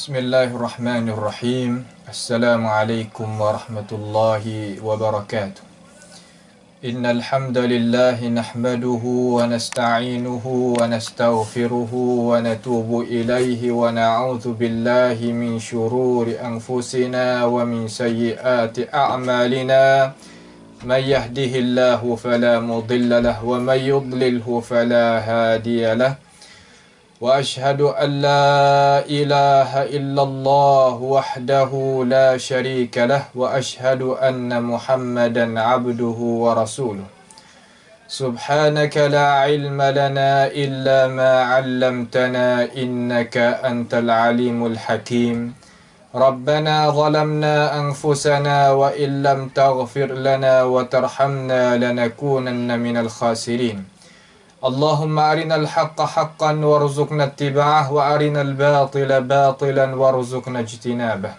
Bismillahirrahmanirrahim. Assalamualaikum warahmatullahi wabarakatuh. Innal hamdalillah nahmaduhu wa nasta'inuhu wa nastaghfiruhu wa natubu ilaihi wa na'udzu billahi min shururi anfusina wa min sayyiati a'malina. May yahdihillahu fala mudilla lahu wa may yudlilhu fala hadiya lahu. وأشهد أن لا إله إلا الله وحده لا شريك له وأشهد أن محمدا عبده ورسوله سبحانك لا علم لنا إلا ما علمتنا إنك أنت العليم الحكيم ربنا ظلمنا أنفسنا وإن لم تغفر لنا وترحمنا لنكونن من الخاسرين اللهم أرنا الحق حقا وارزقنا اتباعه وأرنا الباطل باطلا وارزقنا اجتنابه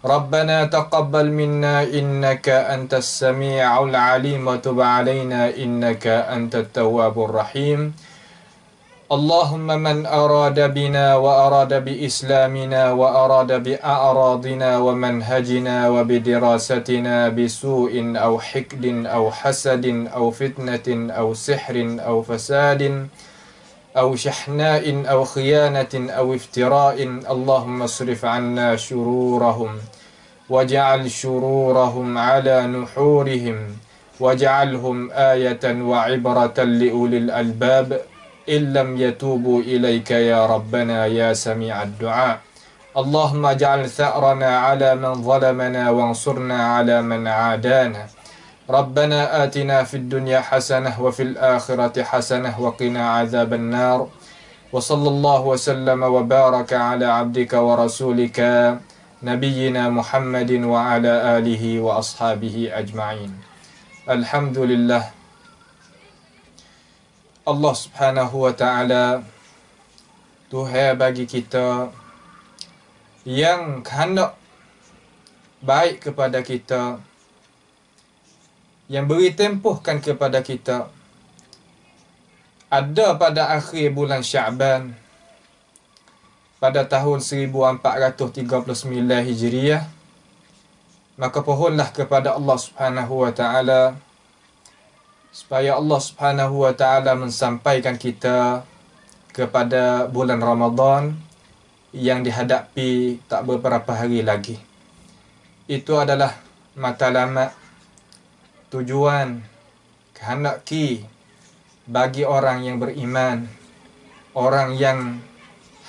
ربنا تقبل منا إنك أنت السميع العليم وتب علينا إنك أنت التواب الرحيم اللهم من أراد بنا وأراد بإسلامنا وأراد بأعراضنا ومنهجنا وبدراستنا بسوء أو حقد أو حسد أو فتنة أو سحر أو فساد أو شحناء أو خيانة أو افتراء اللهم اصرف عنا شرورهم واجعل شرورهم على نحورهم واجعلهم آية وعبرة لأولي الألباب إن لم يتوبوا إليك يا ربنا يا سميع الدعاء اللهم اجعل ثأرنا على من ظلمنا وانصرنا على من عادانا ربنا آتنا في الدنيا حسنة وفي الآخرة حسنة وقنا عذاب النار وصلى الله وسلم وبارك على عبدك ورسولك نبينا محمد وعلى آله وأصحابه أجمعين. الحمد لله, Allah subhanahu wa ta'ala Tuhan bagi kita yang hendak baik kepada kita, yang beri tempuhkan kepada kita. Ada pada akhir bulan Sya'ban pada tahun 1439 Hijriah, maka pohonlah kepada Allah subhanahu wa ta'ala supaya Allah subhanahu wa ta'ala mensampaikan kita kepada bulan Ramadan yang dihadapi tak beberapa hari lagi. Itu adalah matlamat, tujuan, kehendak bagi orang yang beriman, orang yang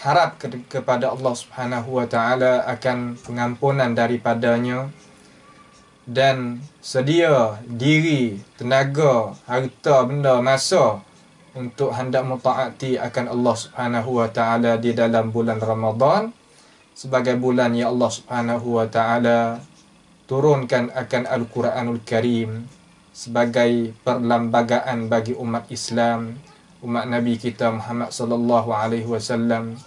harap kepada Allah subhanahu wa ta'ala akan pengampunan daripadanya, dan sedia diri, tenaga, harta, benda, masa untuk hendak mentaati akan Allah subhanahu wa ta'ala di dalam bulan Ramadan, sebagai bulan yang Allah subhanahu wa ta'ala turunkan akan Al-Quranul Karim sebagai perlembagaan bagi umat Islam, umat Nabi kita Muhammad sallallahu alaihi wasallam,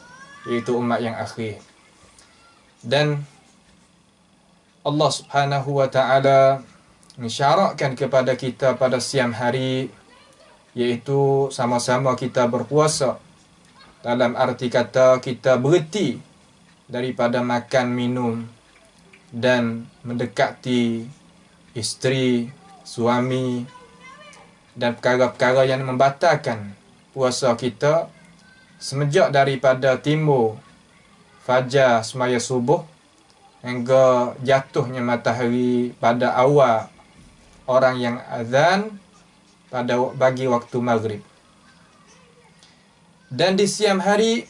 iaitu umat yang akhir. Dan Allah subhanahu wa ta'ala mensyaratkan kepada kita pada siam hari, iaitu sama-sama kita berpuasa. Dalam arti kata kita berhenti daripada makan, minum dan mendekati isteri, suami dan perkara-perkara yang membatalkan puasa kita semenjak daripada timbul fajar semaya subuh hingga jatuhnya matahari pada awal orang yang azan pada bagi waktu maghrib. Dan di siam hari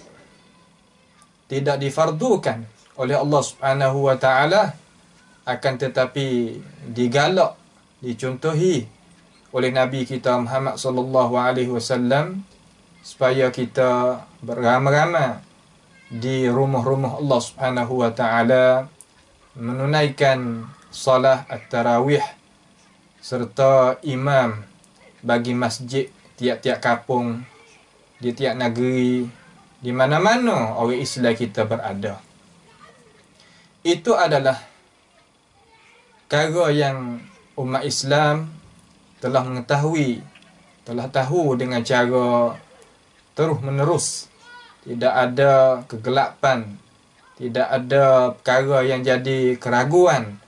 tidak difardukan oleh Allah subhanahu wa ta'ala, akan tetapi digalak, dicontohi oleh Nabi kita Muhammad sallallahu alaihi wasallam supaya kita beramai-ramai di rumah-rumah Allah subhanahu wa ta'ala menunaikan salat at-tarawih serta imam bagi masjid tiap-tiap kampung, di tiap negeri, di mana-mana orang Islam kita berada. Itu adalah perkara yang umat Islam telah mengetahui, telah tahu dengan cara terus menerus. Tidak ada kegelapan Tidak ada perkara yang jadi keraguan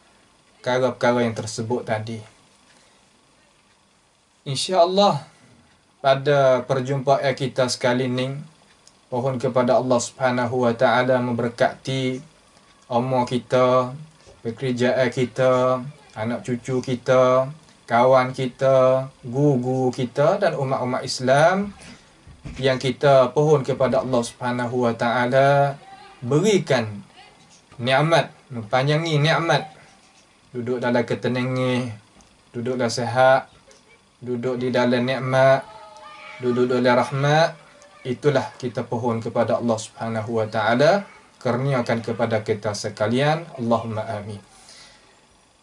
perkara-perkara yang tersebut tadi. InsyaAllah pada perjumpaan kita sekali ni, mohon kepada Allah Subhanahu Wa Taala memberkati umur kita, pekerjaan kita, anak cucu kita, kawan kita, guru-guru kita dan umat-umat Islam yang kita pohon kepada Allah Subhanahu Wa Taala berikan nikmat, mempanjangi nikmat, duduk dalam ketenangan, duduk dalam sihat, duduk di dalam nikmat, duduk dalam rahmat. Itulah kita pohon kepada Allah Subhanahu Wa Taala, kurniakan kepada kita sekalian. Allahumma amin.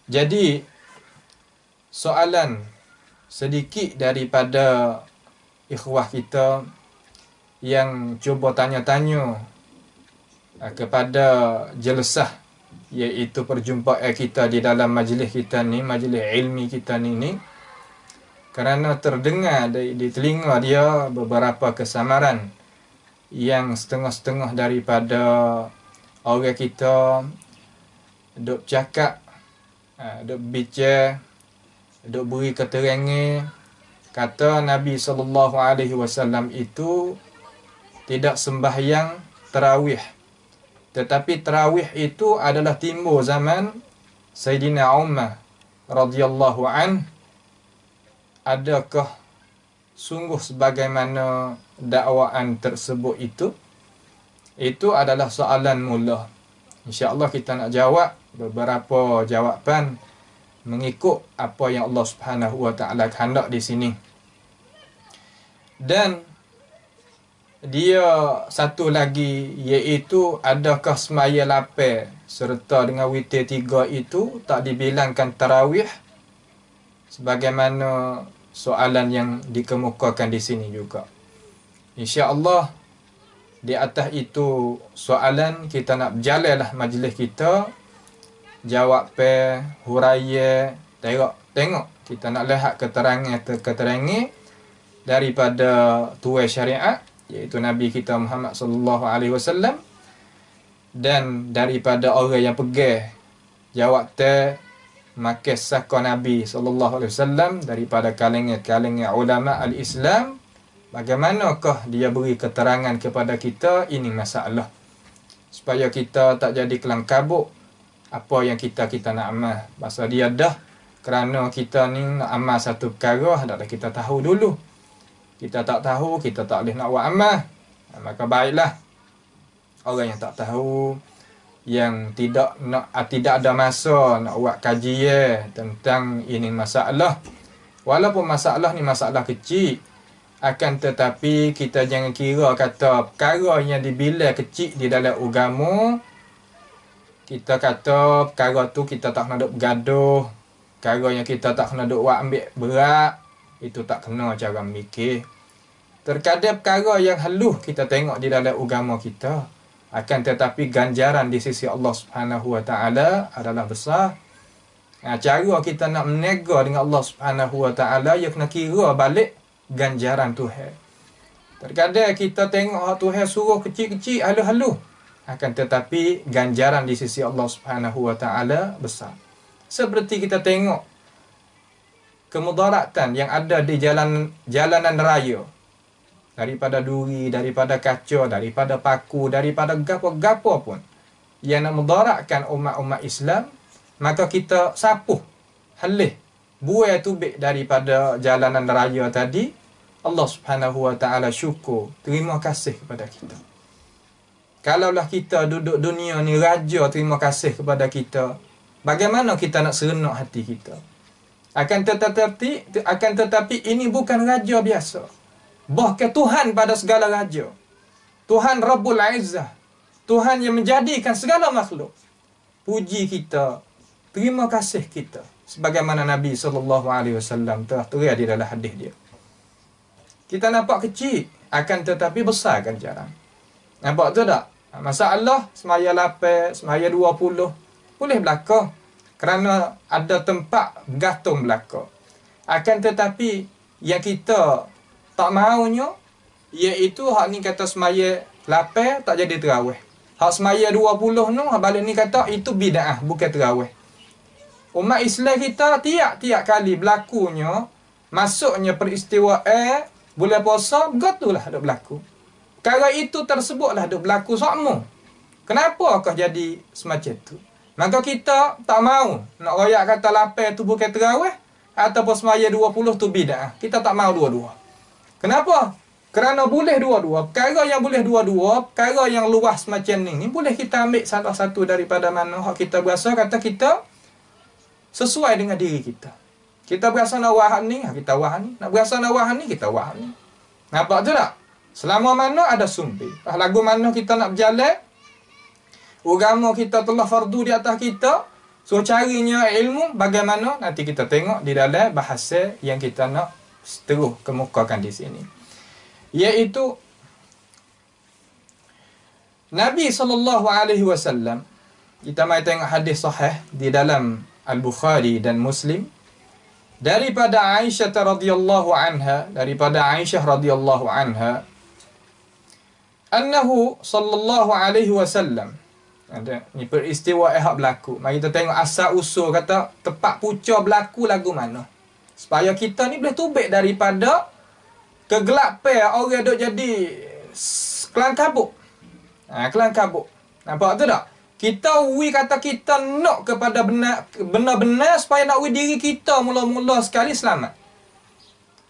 Jadi soalan sedikit daripada ikhwah kita yang cuba tanya-tanya kepada jelasah, iaitu perjumpaan kita di dalam majlis kita ni, majlis ilmi kita ni, kerana terdengar di telinga dia beberapa kesamaran yang setengah-setengah daripada orang kita duk cakap, duk bicara, duk beri keterangan kata Nabi SAW itu tidak sembahyang tarawih. Tetapi tarawih itu adalah timbul zaman Sayyidina Umar radhiyallahu an. Adakah sungguh sebagaimana dakwaan tersebut itu? Itu adalah soalan mula. InsyaAllah kita nak jawab beberapa jawapan mengikut apa yang Allah Subhanahu Wa Taala kehendak di sini. Dan dia satu lagi, iaitu adakah semaya lapar serta dengan witir 3 itu tak dibilangkan tarawih, sebagaimana soalan yang dikemukakan di sini juga. InsyaAllah di atas itu soalan kita nak berjalanlah majlis kita, jawab huraya, tengok kita nak lihat keterangan daripada tuai syariat, iaitu Nabi kita Muhammad sallallahu alaihi wasallam, dan daripada orang yang pegang jawab makai saka Nabi sallallahu alaihi wasallam daripada kalangan ulama al-Islam. Bagaimanakah dia beri keterangan kepada kita, ini masalah, supaya kita tak jadi kelang kabut apa yang kita nak amal. Pasal dia dah, kerana kita ni nak amal satu perkara, hendaklah kita tahu dulu. Kita tak tahu, kita tak boleh nak buat amal. Maka baiklah orang yang tak tahu, yang tidak ada masa nak buat kajian tentang ini masalah. Walaupun masalah ni masalah kecil, akan tetapi kita jangan kira kata perkara yang dibilang kecil di dalam agama, kita kata perkara tu kita tak kena duk bergaduh, perkara yang kita tak kena duk buat ambil berat. Itu tak kena cara mikir. Terkadang perkara yang halus kita tengok di dalam agama kita, akan tetapi ganjaran di sisi Allah Subhanahu Wa Taala adalah besar. Cara kita nak menega dengan Allah Subhanahu Wa Taala, ia kena kira balik ganjaran Tuhan. Terkadang kita tengok Tuhan suruh kecil-kecil, halus-halus, akan tetapi ganjaran di sisi Allah Subhanahu Wa Taala besar. Seperti kita tengok kemudaratan yang ada di jalanan raya, daripada duri, daripada kaca, daripada paku, daripada gapo-gapo pun yang nak mudaratkan umat-umat Islam, maka kita sapuh halih buai tubik daripada jalanan raya tadi. Allah Subhanahu Wa Taala syukur, terima kasih kepada kita. Kalaulah kita duduk dunia ni raja terima kasih kepada kita, bagaimana kita nak serenuk hati kita? Akan tetapi ini bukan raja biasa. Bahkan Tuhan pada segala raja. Tuhan Rabbul Izzah. Tuhan yang menjadikan segala makhluk. Puji kita, terima kasih kita. Sebagaimana Nabi SAW telah tulis di dalam hadis dia. Kita nampak kecil, akan tetapi besar ganjaran. Nampak tu tak? Masalah semaya 8, semaya 20, boleh belaka. Kerana ada tempat gantung belaka. Akan tetapi yang kita tak maunya, iaitu hak ni kata semaya 8 tak jadi tarawih. Hak semaya 20 tu, balik ni kata itu bid'ah, bukan tarawih. Umat Islam kita tiap-tiap kali berlakunya, masuknya peristiwa bulan puasa, betulah duk berlaku. Perkara itu tersebutlah duk berlaku sama. Kenapakah jadi semacam tu? Maka kita tak mau nak royak kata lapar tu bukan tarawih ataupun semaya 20 tu bid'ah. Kita tak mau dua-dua. Kenapa? Kerana boleh dua-dua. Perkara yang boleh dua-dua, perkara yang luas macam ni boleh kita ambil salah satu daripada mana hak kita berasa kata kita sesuai dengan diri kita. Kita berasa nak wahan ni, kita wahan ni. Nak berasa nak wahan ni, kita wahan ni. Nampak tu tak? Selama mana ada sumber. Lagu mana kita nak berjalan, agama kita telah fardu di atas kita. So carinya ilmu bagaimana nanti kita tengok di dalam bahasa yang kita nak terus kemukakan di sini. Iaitu Nabi SAW, kita mai tengok hadis sahih di dalam Al-Bukhari dan Muslim daripada Aisyah radhiyallahu anha, annahu sallallahu alaihi wasallam. Ada ni peristiwa hak berlaku. Mari kita tengok asal usul kata tepat pucuk berlaku lagu mana. Supaya kita ni boleh tubik daripada kegelapan orang duk jadi kelang kabut. Kelang kabut. Nampak tu tak? Kita kata kita nak kepada benar-benar supaya nak diri kita mula-mula sekali selamat.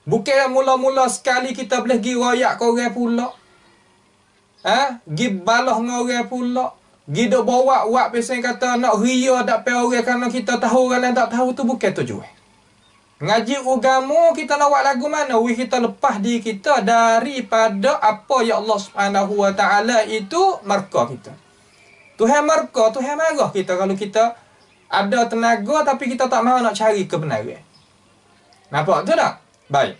Bukan mula-mula sekali kita boleh pergi royak ke orang pula. Pergi balah dengan orang pula. Pergi duk bawa wak biasanya kata nak ria tak payah orang kerana kita tahu orang lain tak tahu tu bukan tujuan. Ngaji agama kita nak buat lagu mana? Kita lepas diri kita daripada apa yang Allah Subhanahu Wa Taala itu marka kita. Tuhan marka, Tuhan marah kita kalau kita ada tenaga tapi kita tak mahu nak cari kebenaran. Nampak tu tak? Baik.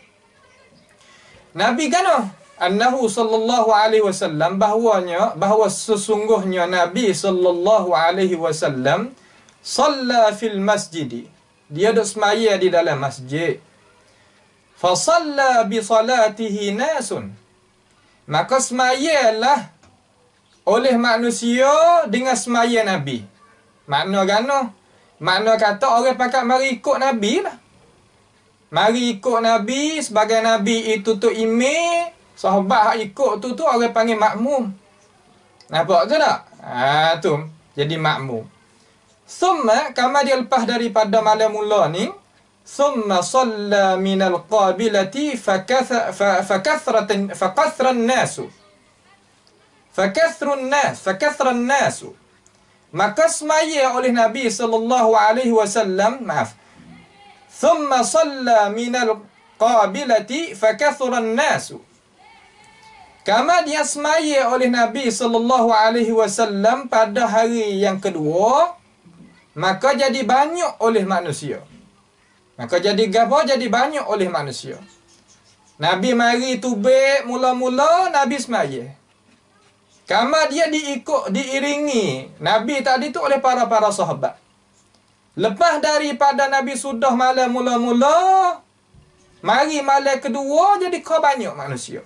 Nabi kan annahu sallallahu alaihi wasallam bahawa sesungguhnya Nabi sallallahu alaihi wasallam salla fil masjid. Dia duduk semaya di dalam masjid. Fa salla bi salatihi nasun. Maka semayalah oleh manusia dengan semaya Nabi. Makna gano? Makna kata orang pakat mari ikut Nabi lah. Mari ikut Nabi sebagai Nabi itu tu imam. Sahabat hak ikut tu orang panggil makmum. Nampak tu tak? Tu jadi makmum. Summa kama dia lepas daripada malam mula ni, summa salla minal qabilati fakathran nasu. Fakathran nasu. Maka semaya oleh Nabi sallallahu alaihi wasallam, Thumma salla minal qabilati fakathran nasu. Kama dia semaya oleh Nabi sallallahu alaihi wasallam pada hari yang kedua, maka jadi banyak oleh manusia. Maka jadi gapo? Jadi banyak oleh manusia. Nabi mari tubik mula-mula Nabi semaya. Kama dia diiringi Nabi tadi tu oleh para sahabat. Lepas daripada Nabi sudah malam mula-mula, mari malam kedua jadi kau banyak manusia.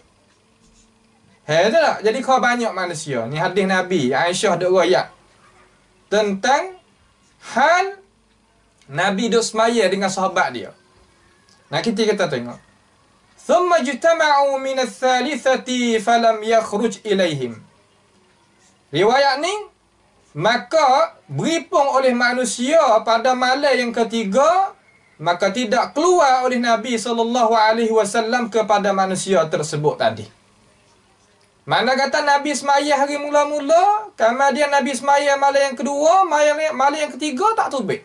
Tak? Jadi kau banyak manusia. Ni hadis Nabi. Aisyah duk royak tentang hal Nabi duk semaya dengan sahabat dia. Nah, kita tengok. Thumma jutama'u min ats-thalithati falam yakhruj ilaihim. Riwayat ni, maka beripung oleh manusia pada malam yang ketiga, maka tidak keluar oleh Nabi SAW kepada manusia tersebut tadi. Mana kata Nabi semaya hari mula-mula, kemudian Nabi semaya malam yang kedua, malam yang ketiga tak tubik.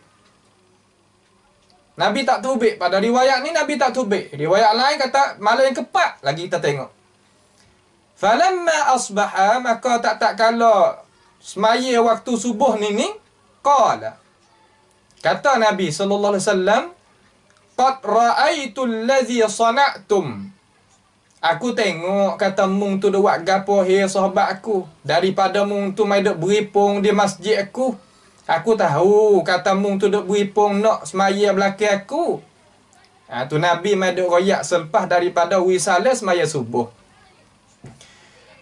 Nabi tak tubik. Pada riwayat ni Nabi tak tubik. Riwayat lain kata malam yang keempat lagi kita tengok. Falamma asbaha, maka tak kala semaya waktu subuh ni qala. Kata Nabi sallallahu alaihi wasallam, qad ra'aitu allazi sana'tum. Aku tengok kata mung tu buat gapo he sahabat aku. Daripada mung tu mai duk beripung di masjid aku. Aku tahu kata mung tu duk beripung nak semaya belakang aku. Tu Nabi mai duk royak selepas daripada wisalah semaya subuh.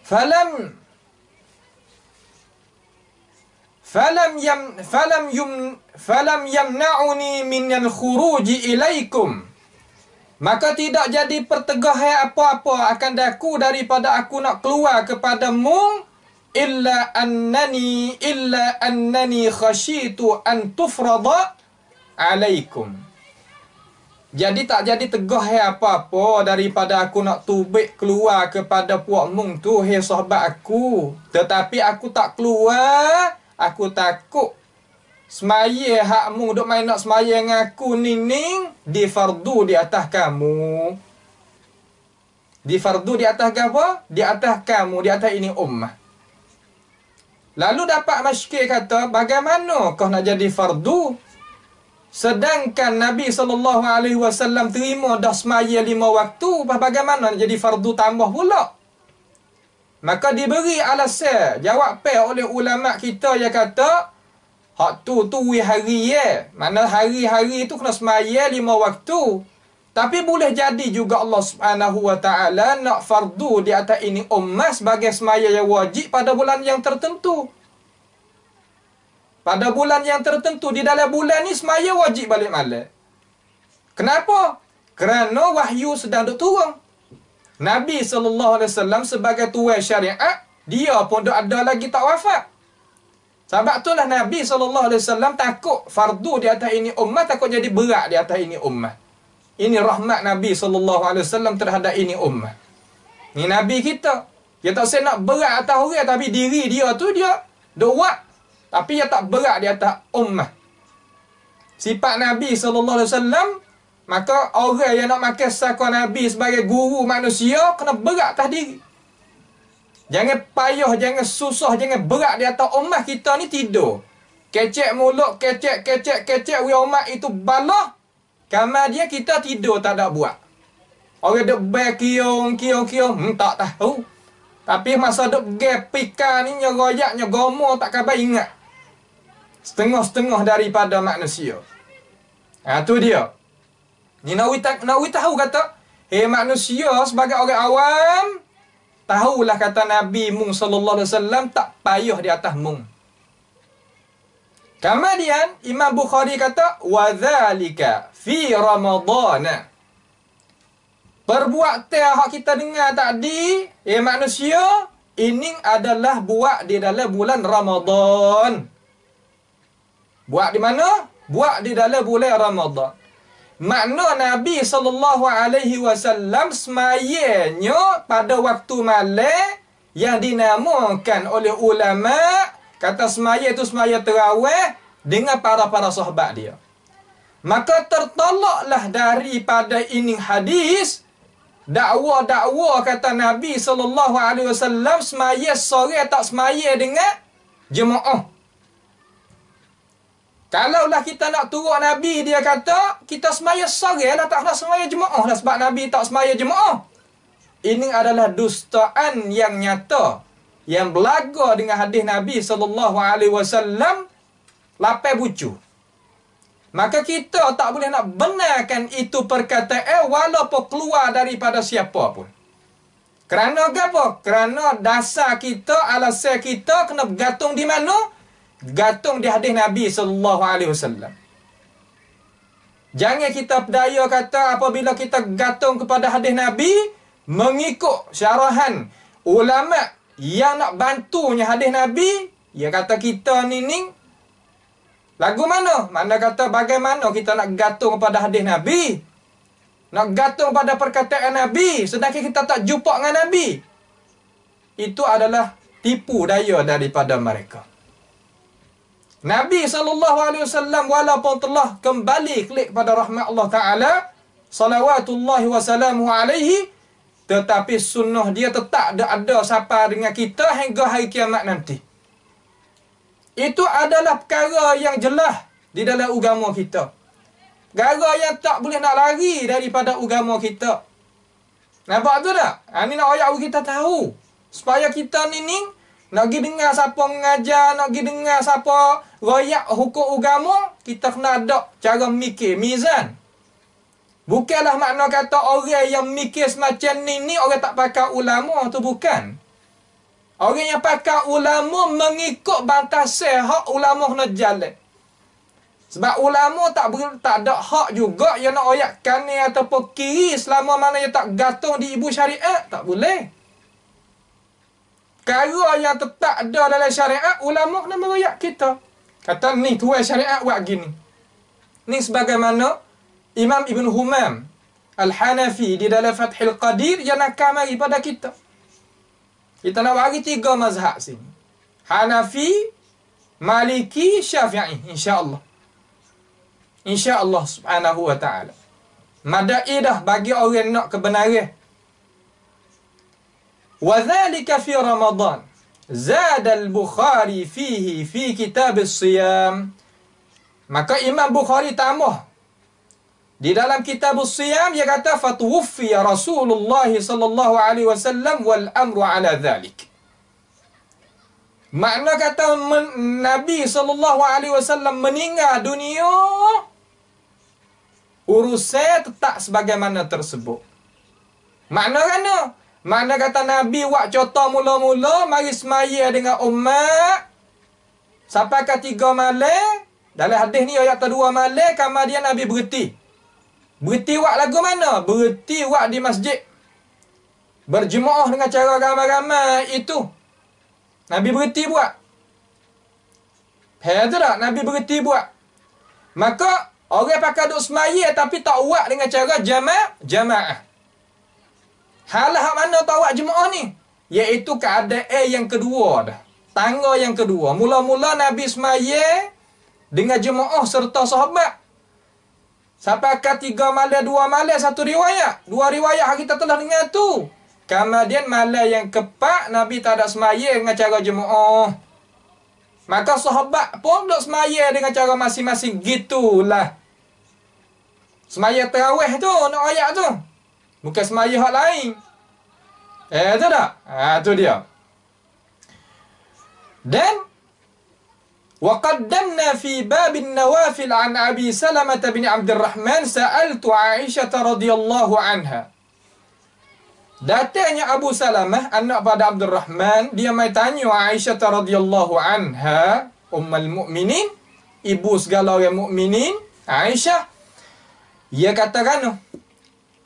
Falam falam yamna'uni minal khuruji ilaikum. Maka tidak jadi pertegahan apa-apa akan daku daripada aku nak keluar kepadamu, illa annani khasyitu an tufrada alaikum. Jadi tak jadi tegah apa-apa daripada aku nak tubik keluar kepada puak mung tu, hei sahabat aku. Tetapi aku tak keluar, aku takut semaya hak mung duk main nak semaya dengan aku ning di fardu di atas kamu. Di fardu di atas apa? Di atas kamu, di atas ini ummah. Lalu dapat masyikir kata, bagaimana kau nak jadi fardu? Sedangkan Nabi SAW terima dah semaya 5 waktu, bagaimana nak jadi fardu tambah pula? Maka diberi alasan, jawab oleh ulama kita yang kata, hak tu hari mana hari-hari tu kena semaya 5 waktu. Tapi boleh jadi juga Allah Subhanahu wa taala nak fardu di atas ini ummah sebagai semaya yang wajib pada bulan yang tertentu. Pada bulan yang tertentu, di dalam bulan ni semaya wajib balik malam. Kenapa? Kerana wahyu sedang duk turun. Nabi SAW sebagai tuan syariat, dia pun duk ada lagi tak wafat. Sebab itulah Nabi SAW takut fardu di atas ini ummah, takut jadi berat di atas ini ummah. Ini rahmat Nabi SAW terhadap ini ummah. Ni Nabi kita. Dia tak saya nak berat atas orang, tapi diri dia tu dia duk buat. Tapi dia tak berat di atas ummah. Sifat Nabi SAW, maka orang yang nak makan sakwa Nabi sebagai guru manusia, kena berat atas diri. Jangan payah, jangan susah, jangan berat di atas ummah kita ni tidur. Kecek mulut, kecek, umat itu balah. Kamar dia kita tidur tak ada buat. Orang duk kiong, tak tahu. Tapi masa duk pika ni, nyeroyak, nyegomo, tak khabar ingat. Setengah-setengah daripada manusia. Tu dia. Ni Nawi tahu kata, hei manusia sebagai orang awam, tahulah kata Nabi mung sallallahu alaihi wasallam tak payah di atas mung. Kemudian Imam Bukhari kata, wa dzalika fi Ramadan. Perbuatan hak kita dengar tadi, manusia, ini adalah buat di dalam bulan Ramadan. Buat di mana? Buat di dalam bulan Ramadan. Makna Nabi SAW semayanya pada waktu malam yang dinamakan oleh ulama, kata semaya itu semaya tarawih dengan para sahabat dia. Maka tertolaklah daripada ini hadis dakwa kata Nabi SAW semaya sore tak semaya dengan jemaah. Kalaulah kita nak turut Nabi, dia kata, kita semaya sore lah, tak nak semaya jemaah lah, sebab Nabi tak semaya jemaah. Ini adalah dustaan yang nyata, yang berlaga dengan hadis Nabi SAW, lapai bucu. Maka kita tak boleh nak benarkan itu perkataan, walaupun keluar daripada siapa pun. Kerana apa? Kerana dasar kita, alasan kita, kena bergantung di mana? Gantung di hadis Nabi SAW. Jangan kita berdaya kata apabila kita gantung kepada hadis Nabi, mengikut syarahan ulama yang nak bantunya hadis Nabi, dia kata kita ni lagu mana? Mana kata bagaimana kita nak gantung kepada hadis Nabi? Nak gantung pada perkataan Nabi, sedangkan kita tak jumpa dengan Nabi. Itu adalah tipu daya daripada mereka. Nabi SAW walaupun telah kembali klik pada rahmat Allah Ta'ala, salawatullahi wassalamu alaihi, tetapi sunnah dia tetap ada sampai dengan kita hingga hari kiamat nanti. Itu adalah perkara yang jelas di dalam agama kita. Perkara yang tak boleh nak lari daripada agama kita. Nampak tu tak? Ini nak ayat kita tahu. Supaya kita ni nak pergi dengar siapa mengajar, nak pergi dengar siapa royak hukum agama, kita kena ada cara mikir, mizan. Bukanlah makna kata orang yang mikir semacam ni orang tak pakai ulama, tu bukan. Orang yang pakai ulama mengikut batasan hak ulama kena jalan. Sebab ulama tak ada hak juga yang nak oyak kanan ataupun kiri selama mana yang tak gantung di ibu syariat. Tak boleh. Perkara yang tetap ada dalam syariat, ulama kena meroyak kita. Kata ni tuan syariat buat gini. Ni sebagaimana Imam Ibn Humam Al-Hanafi di dalam Fathul Qadir yang nak mari pada kita. Kita nak bagi 3 mazhab sini. Hanafi, Maliki, Syafi'i, insya-Allah. Insya-Allah subhanahu wa ta'ala. Madai dah bagi orang nak kebenaran. Wa dhalika fi Ramadan. Zada al-Bukhari fihi fi kitab as-siyam. Maka Imam Bukhari tambah di dalam kitab as-siyam dia kata fatuwfiya Rasulullah sallallahu alaihi wasallam wal amru ala dhalik. Makna kata Nabi sallallahu alaihi wasallam meninggal dunia, urusan tetap sebagaimana tersebut. Makna kana? Makna kata Nabi buat contoh mula-mula mari semaya dengan umat sampai ke 3 malam. Dalam hadis ni ayat 2 malam kemudian Nabi berhenti. Berhenti buat lagu mana? Berhenti buat di masjid. Berjemaah dengan cara ramai-ramai itu. Nabi berhenti buat. Faham tak? Nabi berhenti buat. Maka orang pakai duk semaya tapi tak buat dengan cara jamaah. Halah mana tak buat jemaah ni? Iaitu keadaan yang kedua dah. Tangga yang kedua. Mula-mula Nabi semaya dengan jemaah serta sahabat. Sampai ke 3 malam, 2 malam, 1 riwayat. 2 riwayat kita telah dengar tu. Kemudian malam yang keempat, Nabi tak ada semaya dengan cara jemaah. Maka sahabat pun duduk semaya dengan cara masing-masing. Gitulah. Semaya tarawih tu, nak ayat tu. Bukan semaya hak lain. Tu tak? Tu dia. Dan وقدمنا في باب النوافل عن أبي سلمة بن عبد الرحمن سألت عائشة رضي الله عنها. Datangnya Abu Salamah anak pada Abdul Rahman, dia mai tanya Aisyah radhiyallahu anha, ummul mukminin, ibu segala orang mukminin, Aisyah. Dia katakan,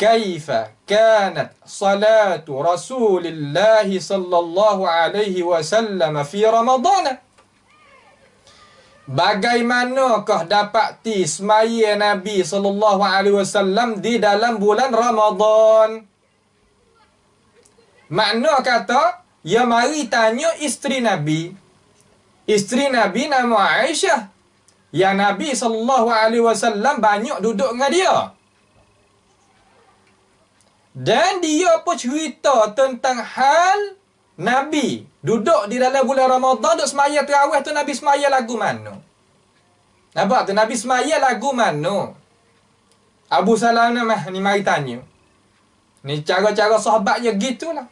"Kaifa kanat salatu Rasulillah sallallahu alaihi wasallam fi Ramadan?" Bagaimanakah dapati semaya Nabi sallallahu alaihi wasallam di dalam bulan Ramadan? Makna kata, ya mari tanya isteri Nabi. Isteri Nabi nama Aisyah. Yang Nabi sallallahu alaihi wasallam banyak duduk dengan dia. Dan dia pun cerita tentang hal Nabi duduk di dalam bulan Ramadan, duduk semaya tarawih tu Nabi semaya lagu mana? Nampak tu Nabi semaya lagu mana? Abu Salamah ni mari tanya. Ni cara-cara sahabatnya gitulah.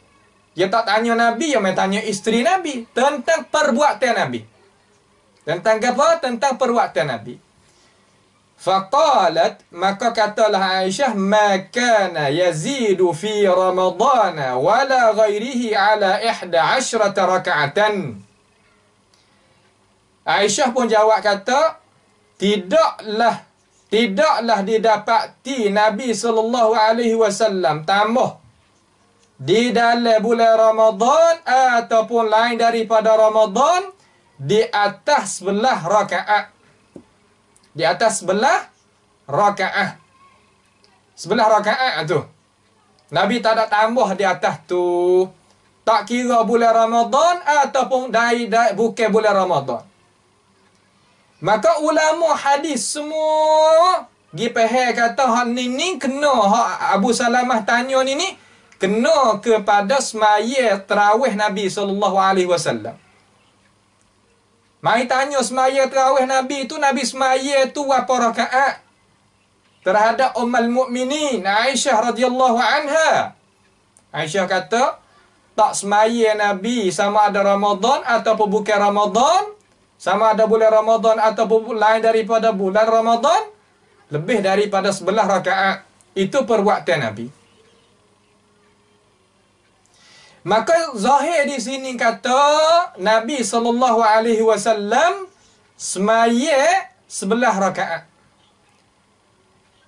Dia tak tanya Nabi, dia main tanya isteri Nabi tentang perbuatan Nabi. Tentang apa? Tentang perbuatan Nabi. Faqalat, maka katalah Aisyah, ma kana yazidu fi Ramadan wala ghairihi ala 11 raka'atan. Aisyah pun jawab kata, tidaklah didapati Nabi sallallahu alaihi wasallam tambah di dalam bulan Ramadan ataupun lain daripada Ramadan di atas 11 rakaat. Di atas 11 rakaat. 11 rakaat tu. Nabi tak ada tambah di atas tu. Tak kira bulan Ramadan ataupun bukan bulan Ramadan. Maka ulama hadis semua gi faham kata hak ni kena hak Abu Salamah tanya ni kena kepada semaya tarawih Nabi sallallahu alaihi wasallam. Mai tanya semaya tarawih Nabi tu, Nabi semaya tu berapa rakaat? Terhadap ummul mukminin Aisyah radhiyallahu anha. Aisyah kata, tak semaya Nabi sama ada Ramadan ataupun bukan Ramadan, sama ada bulan Ramadan ataupun lain daripada bulan Ramadan, lebih daripada 11 rakaat. Itu perbuatan Nabi. Maka zahir di sini kata Nabi SAW semaya 11 rakaat.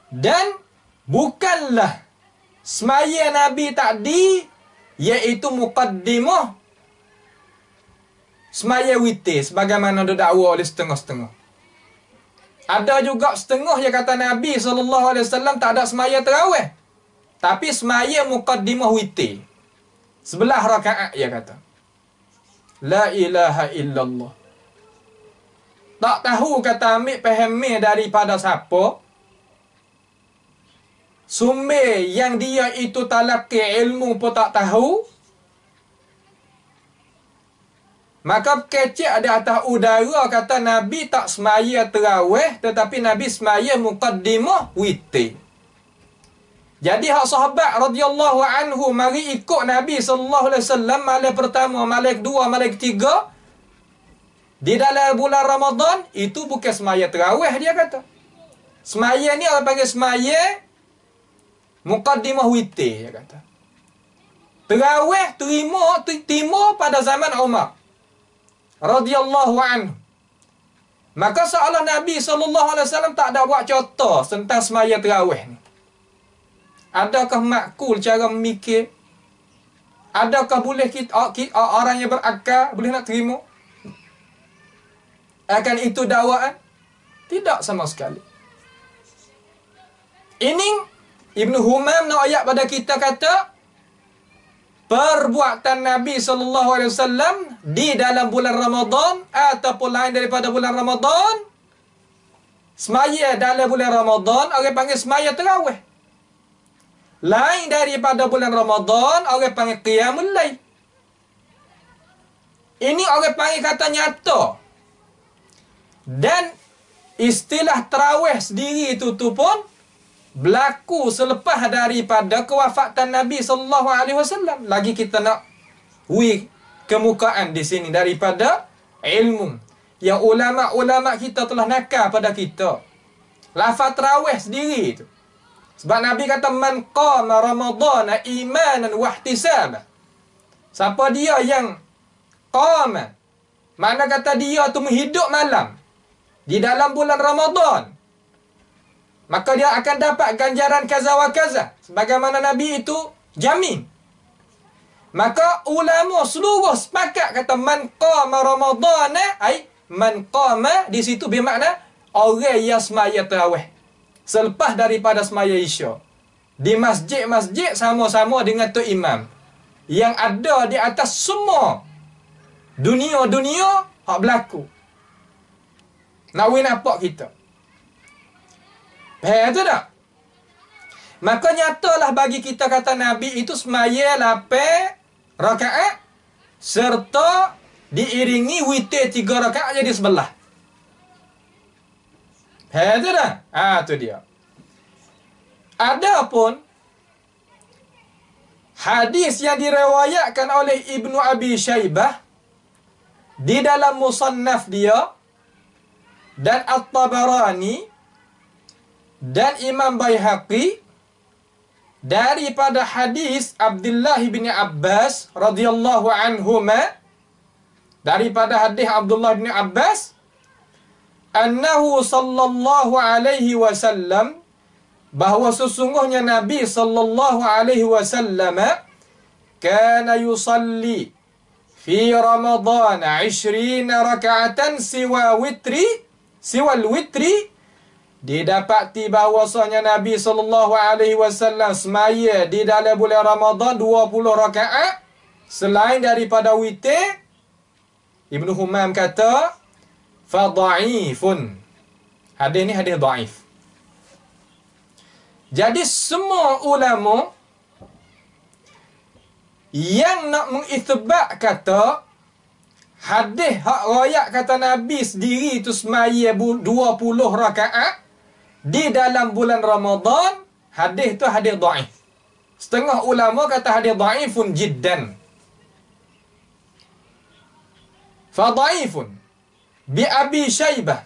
Dan bukanlah semaya Nabi tadi iaitu muqaddimah semaya witir sebagaimana didakwa oleh setengah-setengah. Ada juga setengah yang kata Nabi SAW tak ada semaya tarawih, tapi semaya muqaddimah witir 11 rakaat dia kata. La ilaha illallah. Tak tahu kata ambil pahami daripada siapa. Sumber yang dia itu talaqi ilmu pun tak tahu. Maka kecek ada atas udara kata Nabi tak semaya tarawih, tetapi Nabi semaya muqaddimah witir. Jadi hak sahabat radhiyallahu anhu mari ikut Nabi sallallahu alaihi wasallam malam pertama, malam kedua, malam ketiga di dalam bulan Ramadan itu bukan semaya tarawih dia kata. Semaya ni orang panggil semaya muqaddimah witir dia kata. Tarawih terima pada zaman Umar radhiyallahu anhu. Maka seolah Nabi sallallahu alaihi wasallam tak ada buat contoh tentang semaya tarawih ni. Adakah makul cara memikir? Adakah boleh kita orang yang berakal boleh nak terima akan itu dakwaan? Tidak sama sekali. Ini Ibnu Humam nak ayat pada kita kata perbuatan Nabi SAW di dalam bulan Ramadan ataupun lain daripada bulan Ramadan, semaya dalam bulan Ramadan orang panggil semaya tarawih. Lain daripada bulan Ramadan orang panggil qiyamul lail. Ini orang panggil kata nyata. Dan istilah tarawih sendiri itu pun berlaku selepas daripada kewafatan Nabi SAW. Lagi kita nak kemukaan di sini daripada ilmu yang ulama-ulama kita telah nakal pada kita. Lafaz tarawih sendiri itu. Sebab Nabi kata man qama ramadhana imanan wa ihtisaban. Siapa dia yang qama, mana kata dia tu menghidup malam di dalam bulan Ramadan, maka dia akan dapat ganjaran kaza wa kaza sebagaimana Nabi itu jamin. Maka ulama seluruh sepakat kata man qama ramadhana, ai man qama di situ bermakna orang yang semaya tarawih selepas daripada semaya Isya di masjid-masjid sama-sama dengan tu imam yang ada di atas semua dunia hak berlaku. Nak nampak kita. Itu tak? Maka nyatalah bagi kita kata Nabi itu semaya 8 rakaat serta diiringi witir 3 rakaat jadi 11. Itu dah. Itu dia. Adapun hadis yang diriwayatkan oleh Ibnu Abi Syaibah di dalam musannaf dia dan At-Tabarani dan Imam Baihaqi daripada hadis Abdullah bin Abbas radhiyallahu anhuma, daripada hadis Abdullah bin Abbas annahu sallallahu alaihi wasallam, bahawa sesungguhnya Nabi sallallahu alaihi wasallam kana yusalli fi Ramadan 20 raka'atan siwa al-witri. Didapati bahawasanya Nabi sallallahu alaihi wasallam semaya di dalam bulan Ramadan 20 rakaat selain daripada witir. Ibnu Humam kata fa dha'ifun. Hadis ni hadis dhaif. Jadi semua ulama yang nak mengithbat kata hadis hak royak kata Nabi sendiri itu semaya 20 rakaat di dalam bulan Ramadan, hadis tu hadis dhaif. Setengah ulama kata hadis dhaifun jiddan. Fa dhaifun bi Abi Syaibah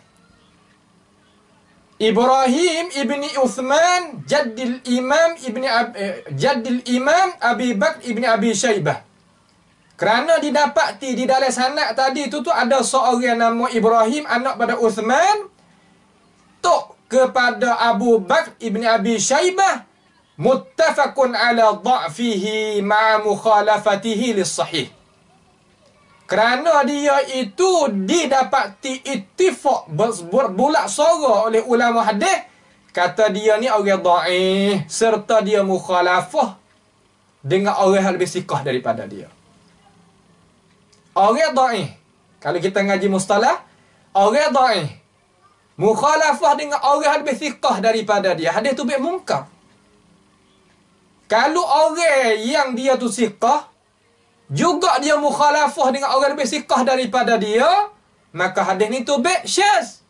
Ibrahim ibni Uthman jaddil imam Abi Bakr ibni Abi Syaibah. Kerana didapati di dalam sanad tadi tu ada seorang nama Ibrahim, anak pada Uthman, tok kepada Abu Bakr ibn Abi Shaybah, muttafaqun ala dha'fihi ma'a mukhalafatihi lis-sahih. Kerana dia itu didapati ittifaq berbulak suara oleh ulama hadis, kata dia ni orang dhaif serta dia mukhalafah dengan orang yang lebih siqah daripada dia. Orang dhaif, kalau kita ngaji mustalah, orang dhaif mukhalafah dengan orang yang lebih siqah daripada dia, hadis tu baik munkar. Kalau orang yang dia tu siqah juga dia mukhalafah dengan orang lebih siqah daripada dia, maka hadis ni tu baik syaz.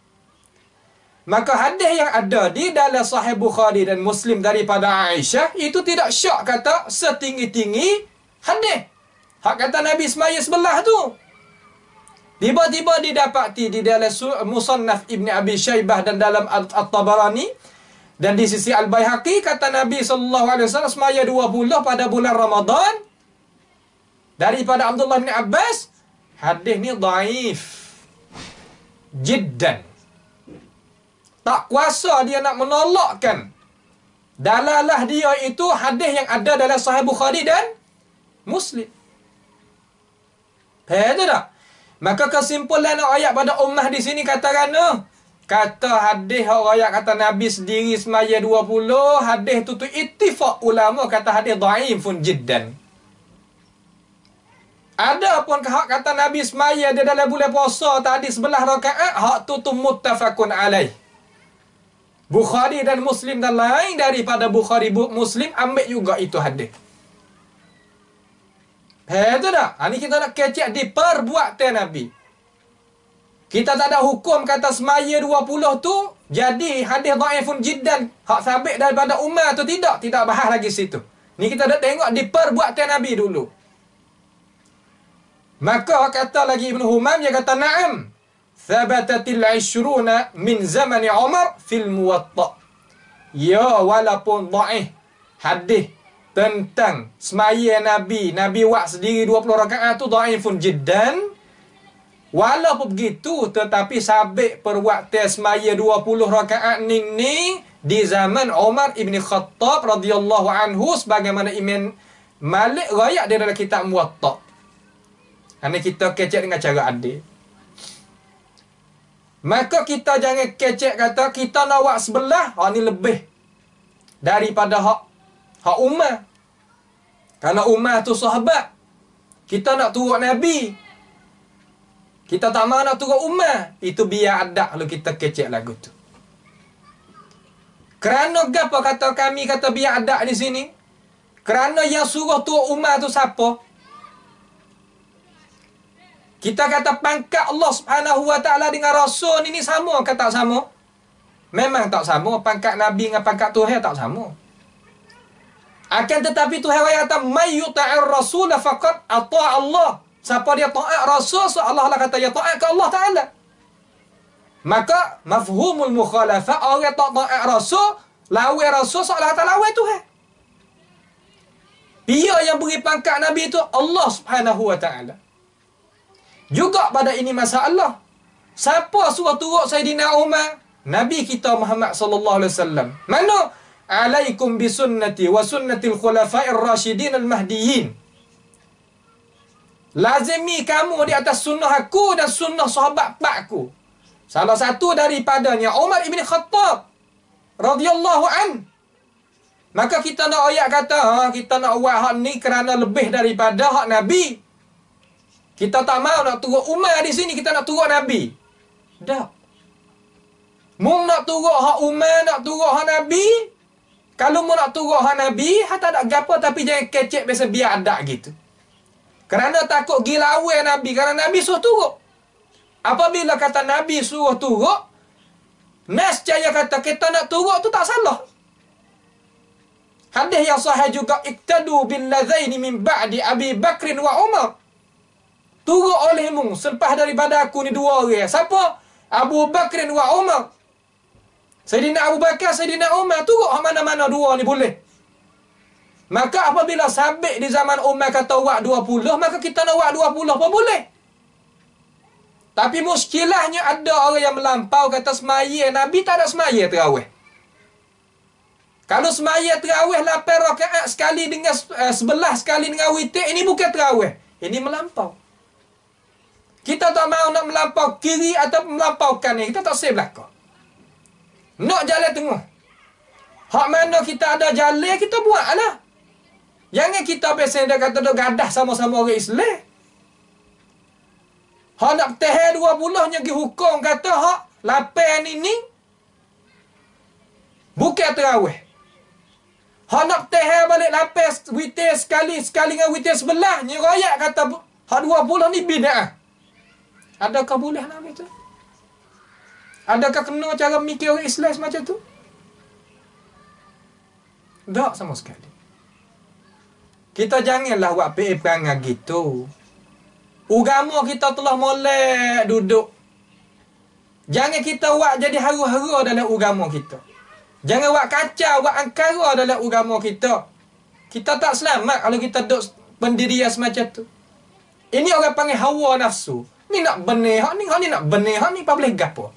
Maka hadis yang ada di dalam Sahih Bukhari dan Muslim daripada Aisyah itu tidak syak kata setinggi-tinggi hadis. Hak kata Nabi semaya sebelah tu. Tiba-tiba didapati di dalam Musannaf Ibn Abi Shaybah dan dalam At-Tabarani dan di sisi Al-Baihaqi, kata Nabi SAW semaya 20 pada bulan Ramadan daripada Abdullah bin Abbas. Hadis ni dhaif jiddan. Tak kuasa dia nak menolakkan dalalah dia itu hadis yang ada dalam Sahih Bukhari dan Muslim. Faham tak? Maka kesimpulan ayat pada ummah di sini katakan, kata hadis ayat kata Nabi sendiri semaya 20, hadis tu ittifaq ulama kata hadis dhaifun jiddan. Ada pun hak kata Nabi semaya dia dalam bulan puasa tadi 11 rakaat, hak tu muttafaqun alaih. Bukhari dan Muslim dan lain daripada Bukhari Muslim ambil juga itu hadis. Betul tak? Ini kita nak kecek di perbuatan Nabi. Kita tak ada hukum kata semaya 20 tu jadi hadis dhaifun jiddan, hak sabit daripada Umar tu tidak. Tidak bahas lagi situ. Ni kita nak tengok di perbuatan Nabi dulu. Maka kata lagi Ibn Humam, dia kata na'am thabatatil 20 min zamani Umar fil Muwatta. Ya, walaupun dhaif hadis tentang semaya Nabi buat sendiri 20 rakaat tu dhaifun jiddan. Walaupun begitu tetapi sabit perbuatan semaya 20 rakaat ni di zaman Umar ibn Khattab radhiyallahu anhu, sebagaimana Imam Malik riwayat dia dalam kitab Muwatta. Ini kita kecek dengan cara adil. Maka kita jangan kecek kata kita nak buat sebelah, ni lebih daripada hak Umar. Karena Umar tu sahabat. Kita nak turut Nabi. Kita tak mahu nak turut Umar. Itu biar ada kalau kita kecek lagu tu. Kerana apa kata kami kata biar ada di sini? Kerana yang suruh turut Umar tu siapa? Kita kata pangkat Allah Subhanahu Wa Taala dengan Rasul ini sama ke tak sama? Memang tak sama. Pangkat Nabi dengan pangkat Tuhan tak sama. Akan tetapi Tuhan kata may yuta'ir rasul faqad ata' Allah. Siapa dia taat Rasul, Allah lah kata dia taat ke Allah Taala. Maka mafhumul mukhalafah, orang tak taat Rasul, lawan Rasul Allah kata lawan Tuhan. Dia yang beri pangkat Nabi itu Allah Subhanahu Wa Taala. Juga pada ini masalah. Siapa suruh turut Sayyidina Umar? Nabi kita Muhammad sallallahu alaihi wasallam. Mana? Alaikum bisunnati wa sunnatil khulafa'ir rasyidin al-mahdiyyin. Lazimi kamu di atas sunnah aku dan sunnah sahabat pakku. Salah satu daripadanya Umar ibn Khattab radhiyallahu an. Maka kita nak ayat kata, kita nak buat hak ni kerana lebih daripada hak Nabi. Kita tak mahu nak turut Umar di sini, kita nak turut Nabi. Tak. Mung nak turut hak Umar, nak turut hak Nabi. Kalau mu nak turut hak Nabi, tak ada gapo tapi jangan kecek biasa biar ada gitu. Kerana takut gila awal Nabi, kerana Nabi suruh turut. Apabila kata Nabi suruh turut, nescaya kata kita nak turut tu tak salah. Hadis yang sahih juga, iktadu bil ladzaini min ba'di Abi Bakrin wa Umar. Turut olehmu selepas daripada aku ni dua orang. Siapa? Abu Bakrin wa Umar. Sayyidina Abu Bakar, Sayyidina Umar. Turut mana-mana dua ni boleh. Maka apabila sabit di zaman Umar kata wak 20, maka kita nak wak 20 pun boleh. Tapi muskilahnya ada orang yang melampau kata semaya Nabi tak ada semaya terawih. Kalau semaya terawih 8 rakaat sekali dengan 11 sekali dengan witir, ini bukan terawih. Ini melampau. Kita tak mahu nak melampau kiri atau melampau kanan. Kita tak save belakang. Nak jalan tengah. Hak mana kita ada jalan, kita buat lah. Jangan kita biasa dah kata dah gadah sama-sama orang Islam. Hak nak tahan 20 nya pergi hukum kata hak 8 ini bukan terawih. Hak nak tahan balik 8 witir sekali dengan witir sebelah, ni royak kata hak 20 ni bid'ah. Adakah boleh nak gitu? Adakah kena cara mikir orang Islam macam tu? Tak sama sekali. Kita janganlah buat perangai gitu. Agama kita telah molek duduk. Jangan kita buat jadi haru-haru dalam agama kita. Jangan buat kacau, buat angkara dalam agama kita. Kita tak selamat kalau kita duduk pendirian semacam tu. Ini orang panggil hawa nafsu. Ni nak benih, hak ni nak benih, hak ni apa boleh gapo?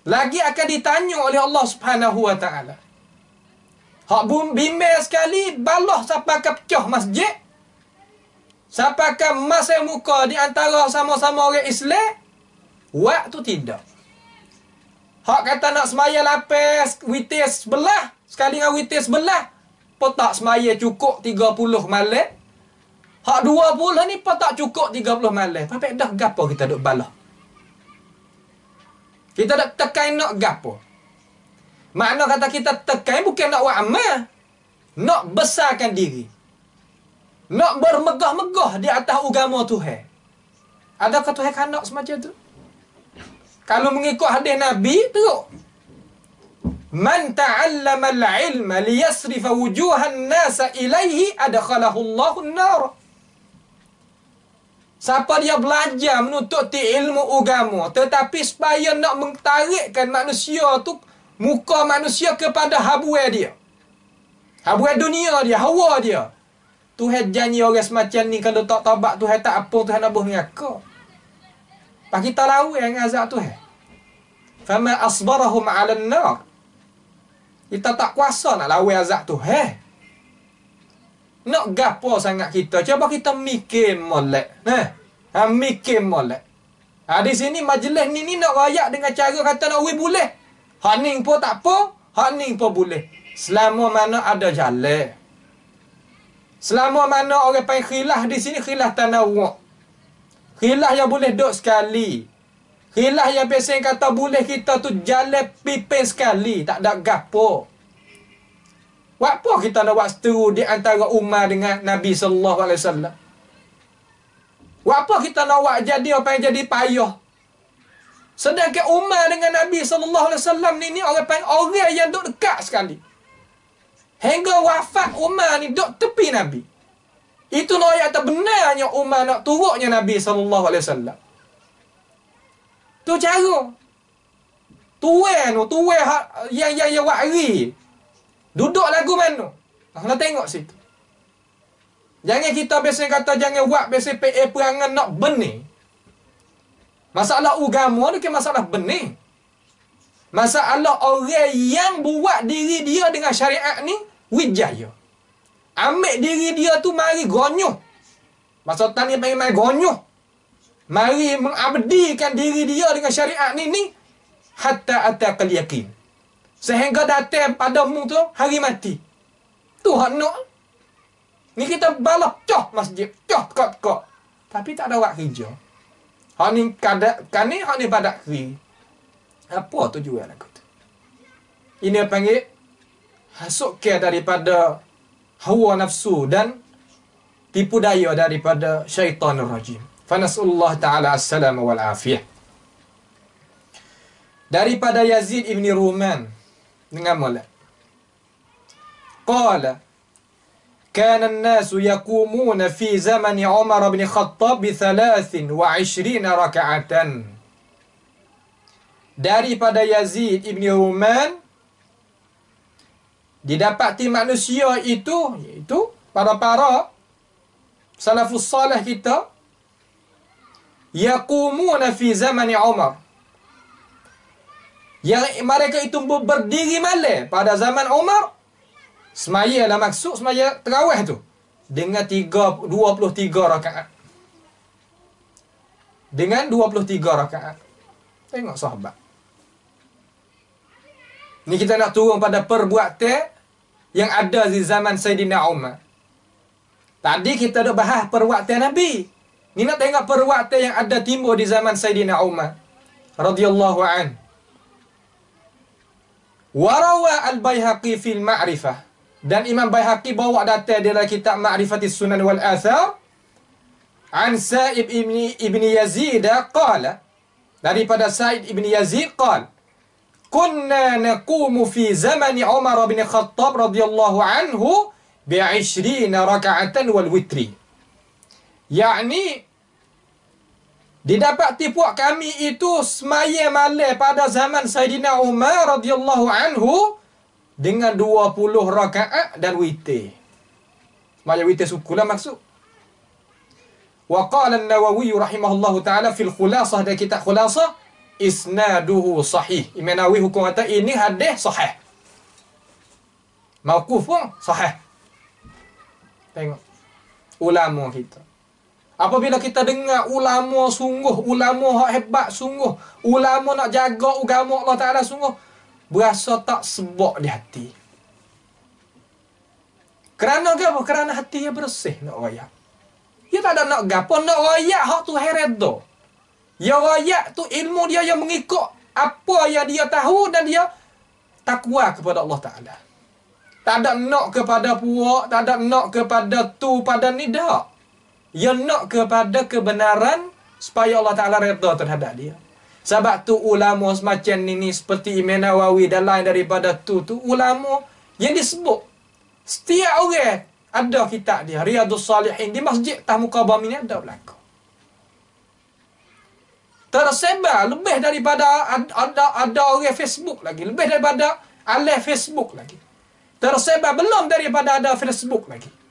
Lagi akan ditanya oleh Allah Subhanahu wa taala. Hak bimbel sekali balah sampai ke pecah masjid. Sampai ke masa muka di antara sama-sama orang Islam. Waktu tidak. Hak kata nak semaya lapis witir sebelah, sekali dengan witir sebelah, pun tak semaya cukup 30 malam. Hak 20 ni pun tak cukup 30 malam. Tapi dah gapo kita duk balah. Kita dak tekan nak gapo. Makna kata kita tekan bukan nak buat amal. Nak besarkan diri. Nak bermegah-megah di atas agama Tuhan. Adakah Tuhan kanak semacam tu? Kalau mengikut hadis Nabi, teruk. Man ta'allama al-ilma liyasrifa wujuhan nasa ilaihi adkhalahu Allahu an-nar. Siapa dia belajar menuntut ilmu agama tetapi supaya nak mentarikkan manusia tu, muka manusia kepada habuai dia. Habuai dunia dia, hawa dia. Tuhan janji orang semacam ni kalau tak taubat Tuhan tak apa, Tuhan nak buh neraka. Pak kita lawan dengan azab Tuhan. Fama asbarahum 'ala an-nar. Kita tak kuasa nak lawan azab Tuhan. Nak gapo sangat kita? Cuba kita mikir molek. Mikir molek. Di sini majlis ni nak rayak dengan cara kata nak boleh. Hak ni pun tak apa, hak ni pun boleh. Selama mana ada jalan. Selama mana orang panggil khilaf di sini, khilaf tanawwu'. Khilaf yang boleh duduk sekali. Khilaf yang biasa kata boleh kita tu jalan pipin sekali. Tak ada gapo. Buat apa kita nak buat seteru di antara Umar dengan Nabi SAW? Buat apa kita nak buat jadi apa yang jadi payah? Sedangkan Umar dengan Nabi SAW ni orang panggil orang yang duduk dekat sekali. Hingga wafat Umar ni duduk tepi Nabi. Itu nak ayat benarnya Umar nak turutnya Nabi SAW. Tu cara. Tuan yang wari. Duduk lagu mana? Nak tengok situ. Jangan kita biasa kata jangan buat biasa perangan nak benih. Masalah agama ni bukan masalah benih. Masalah orang yang buat diri dia dengan syariat ni wijaya. Ambil diri dia tu mari gonyoh. Maksud tanya panggil mari gonyoh. Mari mengabdikan diri dia dengan syariat ni hatta ataqal yakin. Sehingga datang padamu tu hari mati. Tu hak nak. Ni kita balap coh masjid, coh tekak-tekak. Tapi tak ada buat kerja. Hak ni kan ni hak ni badak kri. Apa tujuan aku tu? Ini panggil hasuk ke daripada hawa nafsu dan tipu daya daripada syaitanir rajim. Fanasallahu ta'ala as-salam wal afiyah. Daripada Yazid ibn Ruman dengan mula. Qala كان الناس يقومون في زمن عمر بن الخطاب ب23 ركعة. Daripada Yazid ibn Ruman, didapati manusia itu, iaitu para salafus salih kita, yaqumuna fi zamani Umar, yang mereka itu berdiri malam pada zaman Umar. Semaya lah maksud semaya tarawih tu dengan 23 rakaat. Dengan 23 rakaat. Tengok sahabat. Ni kita nak turun pada perbuatan yang ada di zaman Sayyidina Umar. Tadi kita dah bahas perbuatan Nabi. Ni nak tengok perbuatan yang ada timbul di zaman Sayyidina Umar radhiyallahu an. Warawa al-Baihaqi fil Ma'rifah, dan Imam Baihaqi bawa data dalam kitab Ma'rifatis Sunan wal Athar an Sa'ib ibni Yazid qala, daripada Sa'id ibni Yazid qala, kunna naqumu fi zamani Umar bin Khattab radhiyallahu anhu bi 20 raka'atan wal witri. Yakni didapati puak kami itu semaya malam pada zaman Sayyidina Umar radhiyallahu anhu dengan 20 rakaat dan witir. Semaya witir sukulah maksud. Wa qala an-Nawawi rahimahullahu taala fil khulasah, dari kitab khulasah, isnaduhu sahih. Imam Nawawi hukum kata ini hadis sahih. Mauquf pun sahih. Tengok ulama kita. Apabila kita dengar ulama sungguh, ulama hak hebat sungguh, ulama nak jaga agama Allah Taala sungguh, berasa tak sebab di hati. Kerana apa? Kerana hati dia bersih nak royak. Dia tak ada nak gapo, nak royak hak tu redha. Ya royak tu ilmu dia yang mengikut apa yang dia tahu dan dia takwa kepada Allah Taala. Tak ada nak kepada puak, tak ada nak kepada tu pada ni dak. Dia nak kepada kebenaran supaya Allah Ta'ala redha terhadap dia. Sebab tu ulama semacam ni seperti Imam Nawawi dan lain daripada tu ulama yang disebut. Setiap orang ada kitab dia, Riyadhus Salihin, di masjid Tahmuqabah ni ada belakang. Tersebar lebih daripada ada orang Facebook lagi, lebih daripada alih Facebook lagi. Tersebar belum daripada ada Facebook lagi.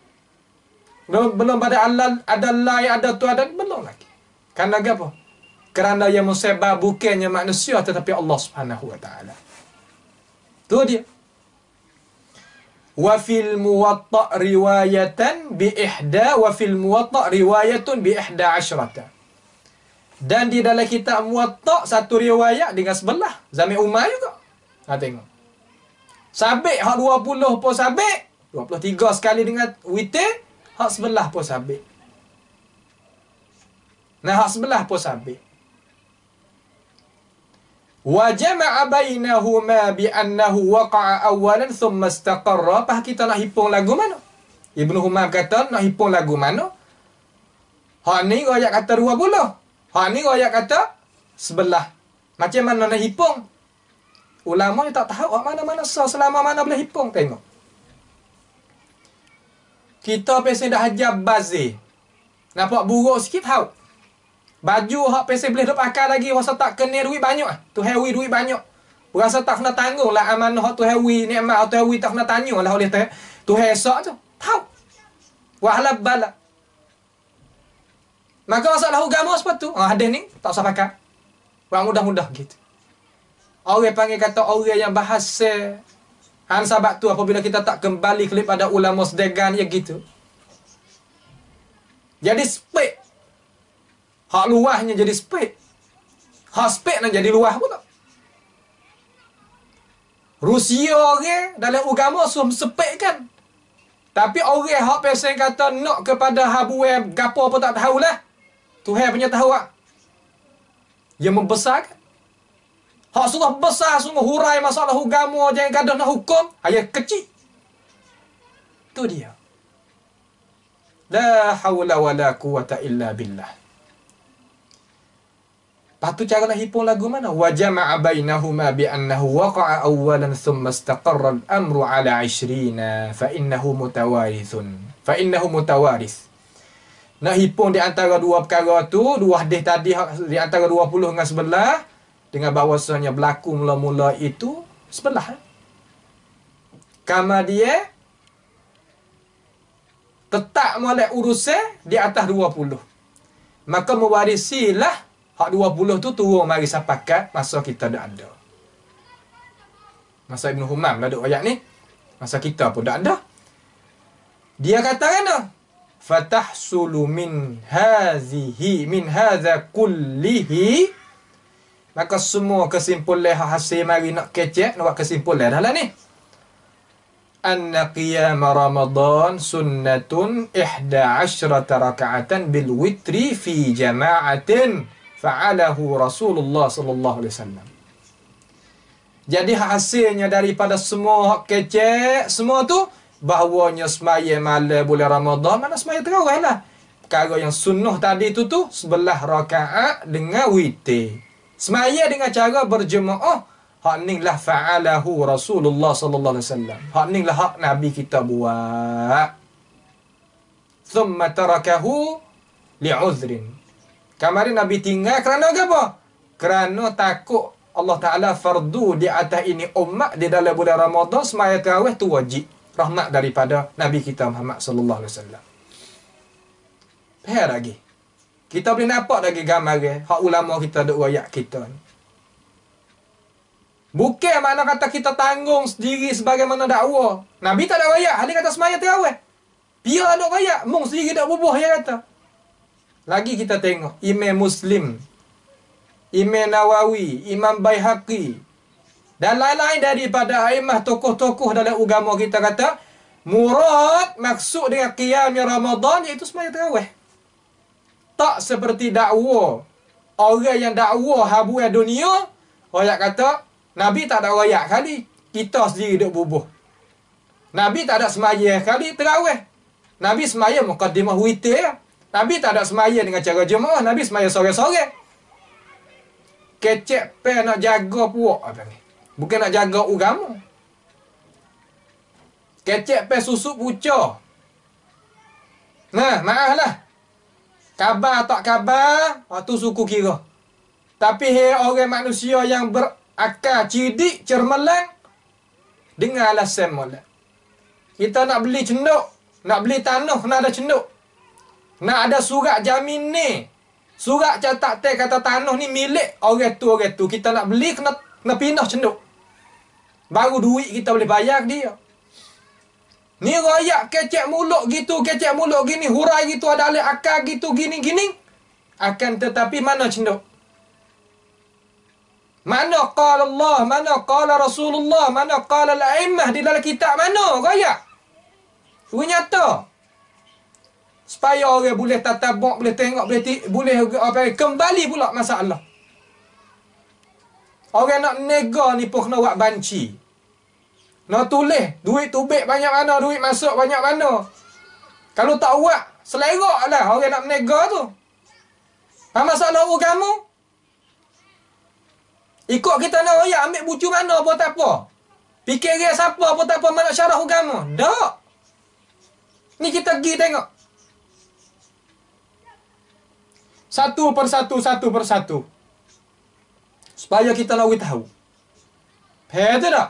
Belum pada ada line, ada tu, ada belum lagi. Kerana apa? Kerana yang musibah bukannya manusia tetapi Allah Subhanahu wa taala. Tu dia. Wa fil Muwatta' riwayatan bi ihda wa fil Muwatta' riwayatun bi ihda asyrata. Dan di dalam kitab Muwatta' satu riwayat dengan sebelah zaman Umar juga. Ha tengok. Sabit hak 20 pun sabit, 23 sekali dengan witir. Hak sebelah pun sabit. Nah, hak sebelah pun sabit. Wa jama'a bainahuma bi annahu waqa'a awalan thumma istaqarra. Apa kita nak hipung lagu mana? Ibnu Humam kata nak hipung lagu mana? Hak ni ayat kata 20. Hak ni ayat kata sebelah. Macam mana nak hipung? Ulama yang tak tahu hak mana-mana sah, selama mana boleh hipung. Tengok. Kita pesen dah hajar bazir. Nampak buruk sikit tahu. Baju hak pesen boleh pakai lagi, rasa tak kena duit banyak. Tu hewi duit banyak. Rasa tak kena tanggung lah amanah hak tu hewi, nikmat hak tu hewi tak kena tanya lah oleh tu esok tu. Tahu. Wahala bala. Maka masalah agama seperti tu. Hadis ni tak usah pakai. Orang mudah-mudah gitu. Orang panggil kata orang yang bahasa sebab tu apabila kita tak kembali kepada ulama sedegan ya gitu. Jadi spek. Hak luahnya jadi spek. Hak spek nak jadi luah pun tak. Rusia orang dalam agama spek kan. Tapi orang hak pesen kata nak kepada habuan gapo pun tak tahulah. Tuhan punya tahu ah. Yang membesarkan. Hak suruh besar sungguh hurai masalah agama, jangan gaduh nak hukum, ayat kecil. Tu dia. La haula wala quwata illa billah. Patu cara nak hipung lagu mana? Wa jama'a bainahuma bi annahu waqa'a awwalan thumma istaqarra al-amru ala 20 fa innahu mutawarith. Nak hipung di antara dua perkara tu, dua hadis tadi di antara 20 dengan sebelah, dengan bahawasanya berlaku mula-mula itu sebelah. Kamar dia tetap molek urusan di atas 20. Maka mewarisilah hak 20 tu turun mari sapakat masa kita dah ada. Masa Ibn Humam lah duk ayat ni. Masa kita pun dah ada. Dia kata kena fatahsulu min hadza kullihi, maka semua kesimpulan hasil mari nak kecek nak buat kesimpulan dah lah ni. Anna qiyam Ramadan sunnatun 11 raka'atan bil witri fi jama'atin fa'alahu Rasulullah sallallahu alaihi wasallam. Jadi hasilnya daripada semua hak kecek semua tu bahawanya semaya malam bulan Ramadan mana semaya tarawih lah. Perkara yang sunnah tadi tu 11 rakaat dengan witir. Semaya dengan cara berjemaah. Hak ni lah fa'alahu Rasulullah sallallahu alaihi wasallam. Hak ni lah hak Nabi kita buat. Thumma tarakahu li'udhrin. Kemarin Nabi tinggal kerana apa? Kerana takut Allah Ta'ala fardu di atas ini umat di dalam bulan Ramadan semaya tarawih tu wajib. Rahmat daripada Nabi kita Muhammad sallallahu alaihi wasallam. Faham lagi? Kita boleh nampak lagi gambar hak ulama kita duk royak kita ni. Bukan makna kata kita tanggung sendiri sebagaimana dakwah. Nabi tak ada royak, hari kata semaya tarawih. Biar duk royak, mung sendiri dak bubuh dia kata. Lagi kita tengok Imam Muslim, Imam Nawawi, Imam Baihaqi dan lain-lain daripada aimah tokoh-tokoh dalam agama kita kata murad maksud dengan qiyam Ramadan iaitu sembahyang tarawih. Tak seperti dakwa orang yang dakwa habuan dunia, royak kata Nabi tak ada royak kali, kita sendiri duk bubuh. Nabi tak ada sembahyang kali tarawih. Nabi sembahyang muqaddimah witir. Nabi tak ada sembahyang dengan cara jemaah, Nabi sembahyang sore-sore. Kecek pe nak jaga puak apa ni? Bukan nak jaga agama. Kecek pe susuk puca. Nah, maaflah. Kabar tak kabar, waktu suku kira. Tapi orang manusia yang berakal cerdik, cermelang, dengan alasan molek. Kita nak beli cenduk, nak beli tanah, nak ada cenduk. Nak ada surat jamin ni. Surat catat teh kata tanah ni milik orang tu. Kita nak beli kena pindah cenduk. Baru duit kita boleh bayar dia. Ni royak kecek mulut gitu, kecek mulut gini, hurai gitu, ada alih akal gitu, gini-gini. Akan tetapi mana cenduk? Mana qala Allah, mana qala Rasulullah, mana qala al-a'immah di dalam kitab mana royak? Nyata. Supaya orang boleh tatabuk, boleh tengok, boleh apa kembali pula masalah. Orang nak nega ni pun kena buat banci. Nak tulis, duit tubik banyak mana, duit masuk banyak mana. Kalau tak buat, selerak lah orang nak menega tu. Masalah agama. Ikut kita nak royak, ambil bucu mana pun tak apa. Fikir dia siapa pun tak apa, mana syarah agama. Tak. Ni kita pergi tengok. Satu persatu. Supaya kita nak tahu. Faham tak?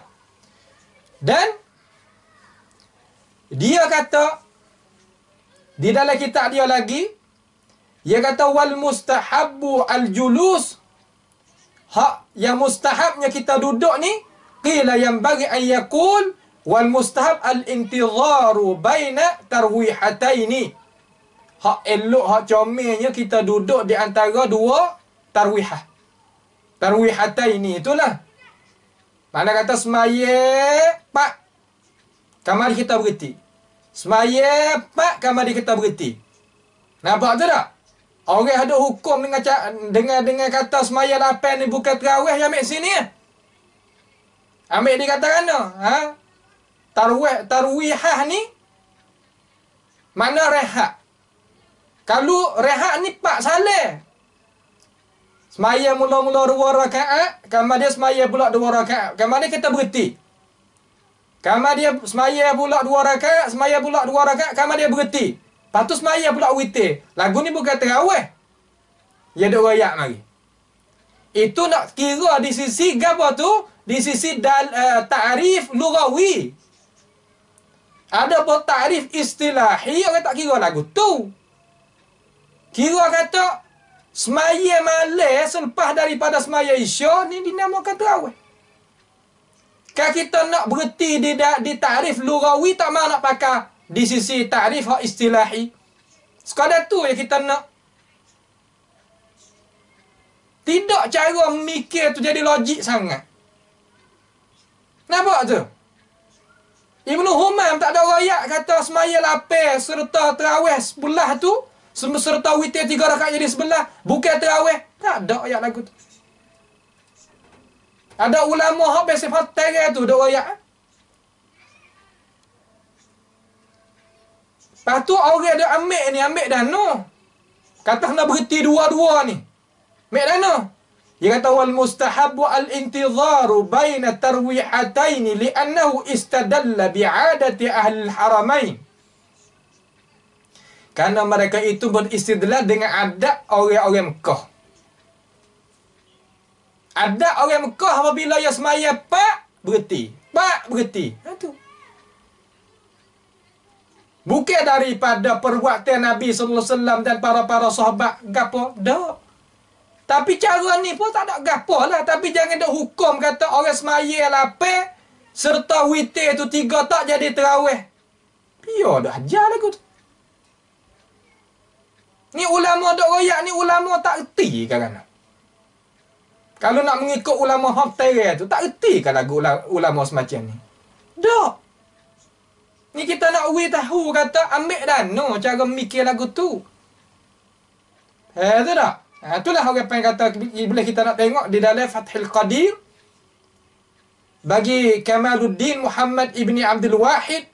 Dan dia kata di dalam kitab dia lagi, dia kata wal mustahabbu al julus, hak yang mustahabnya kita duduk ni, qila yang bagi an yaqul wal mustahab al intizaru baina tarwihataini. Hak elok, hak comelnya kita duduk di antara dua tarwihah. Tarwihataini itulah. Mana kata semaya pak kamar kita berhenti. Semaya pak kamar kita berhenti. Nampak tu tak? Orang ada hukum dengan kata semaya 8 ni bukan tarawih yang ambil sini. Ambil dikatakan ha? Tarwihah ni mana rehat. Kalau rehat ni pak saleh. Semaya mula-mula 2 rakaat, kamar dia semaya pula 2 rakaat. Kamar dia kita berhenti. Kamar dia semaya pula 2 rakaat, semaya pula 2 rakaat, kamar dia berhenti. Lepas tu semaya pula witir. Lagu ni bukan tarawih. Dia duk royak mari. Itu nak kira di sisi apa tu? Di sisi ta'rif lughawi. Ada pun takrif istilahi, orang tak kira lagu tu. Kira kata semaya malam selepas daripada semaya Isya ni dinamakan tarawih. Kalau kita nak berhenti di takrif lughawi, tak mahu nak pakai di sisi takrif hak istilahi. Sekadar tu yang kita nak. Tidak cara mikir tu jadi logik sangat. Nampak tu? Ibnu Humam tak ada rakyat kata semaya lapar serta terawih sebelah tu, serta witir 3 rakaat jadi sebelah, bukan terawih. Tak ada ayat lagu tu. Ada ulama hak biasa fatah tu, ada rakyat. Lepas tu orang dia ambil dana. Kata nak berhenti dua-dua ni. Ambil dana. Dia kata wal mustahabbu al-intizaru baina tarwihatain li'annahu istadalla bi'adati ahli al-haramain. Karena mereka itu beristidlal dengan adat orang-orang Mekah. Adat orang Mekah apabila ia semaya pak berhenti. Pak berhenti. Itu. Bukan daripada perbuatan Nabi sallallahu alaihi wasallam dan para sahabat gapo dak. Tapi cara ni pun tak ada gapo lah. Tapi jangan ada hukum kata orang semaya lapar serta witir tu 3 tak jadi terawih. Biar dah ajar lagu tu. Ni ulama dok royak ni ulama tak erti kan. Kalau nak mengikut ulama haftarah tu tak erti kan lagu ulama semacam ni. Dak. Ni kita nak tahu kata ambil dana cara mikir lagu tu. Tu tak? Itulah orang yang kata bila kita nak tengok di dalam Fathul Qadir bagi Kamaluddin Muhammad ibni Abdul Wahid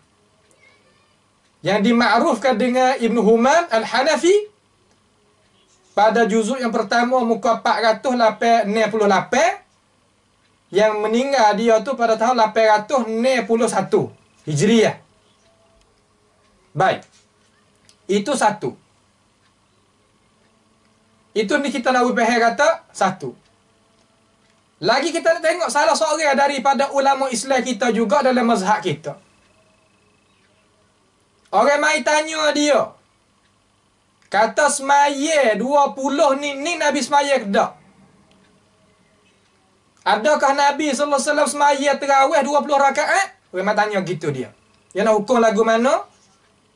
yang dimakrufkan dengan Ibnu Humam Al-Hanafi pada juzuk yang pertama muka 468 yang meninggal dia tu pada tahun 861 Hijriah. Baik. Itu satu. Itu ni kita nak faham kata satu. Lagi kita nak tengok salah seorang daripada ulama Islam kita juga dalam mazhab kita. Orang mai tanya dia. Kata semaya 20 ni Nabi semaya ke tak? Adakah Nabi sallallahu alaihi wasallam semaya tarawih 20 rakaat? Orang mai tanya gitu dia. Yang nak hukum lagu mana?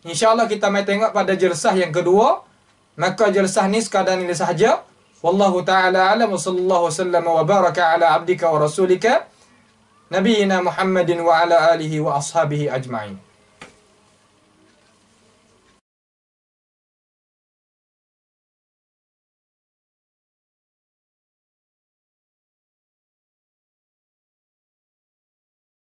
InsyaAllah kita mai tengok pada jersah yang kedua. Maka jelasah ni sekadar ni sahaja. Wallahu ta'ala alam wa sallallahu wasallam wa baraka ala abdika wa rasulika Nabiina Muhammadin wa ala alihi wa ashabihi ajma'in.